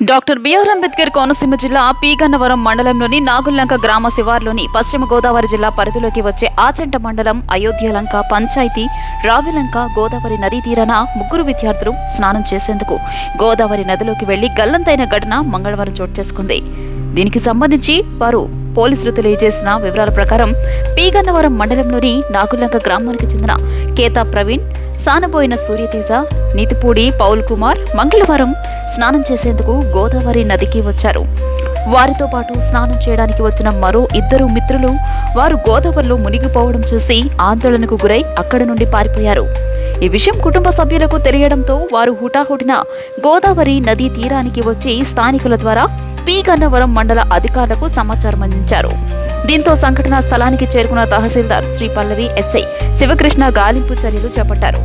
Doctor BR Ambedkar Konaseema జిల్లా P Gannavaram మండలంలోని నాగుల్లంక గ్రామ శివార్లోని పశ్చిమ గోదావరి జిల్లా పరిధిలోకి వచ్చే ఆచంట మండలం అయోధ్యలంక పంచాయతీ రావిలంక గోదావరి నదీ తీరాన ముగ్గురు విద్యార్థులు స్నానం చేసేందుకు గోదావరి నదిలోకి వెళ్లి గల్లంతైన ఘటన మంగళవారం చోటు చేసుకుంది. దీనికి సంబంధించి వారు పోలీసులు తెలియజేసిన వివరాల ప్రకారం పి గన్నవరం మండలంలోని నాగుల్లంక గ్రామానికి చెందిన కేతా ప్రవీణ్, సానబోయిన సూర్యతేజ, నీతిపూడి పౌల్ కుమార్ మంగళవారం స్నానం చేసేందుకు గోదావరి నదికి వచ్చారు. వారితో పాటు స్నానం చేయడానికి వచ్చిన మరో ఇద్దరు మిత్రులు వారు గోదావరిలో మునిగిపోవడం చూసి ఆందోళనకు గురై అక్కడి నుండి పారిపోయారు. ఈ విషయం కుటుంబ సభ్యులకు తెలియడంతో వారు హుటాహుటిన గోదావరి నదీ తీరానికి వచ్చి స్థానికుల ద్వారా పి గన్నవరం మండల అధికారులకు సమాచారం అందించారు. దీంతో సంఘటనా స్థలానికి చేరుకున్న తహసీల్దార్ శ్రీ పల్లవి, ఎస్ఐ శివకృష్ణ గాలింపు చర్యలు చేపట్టారు.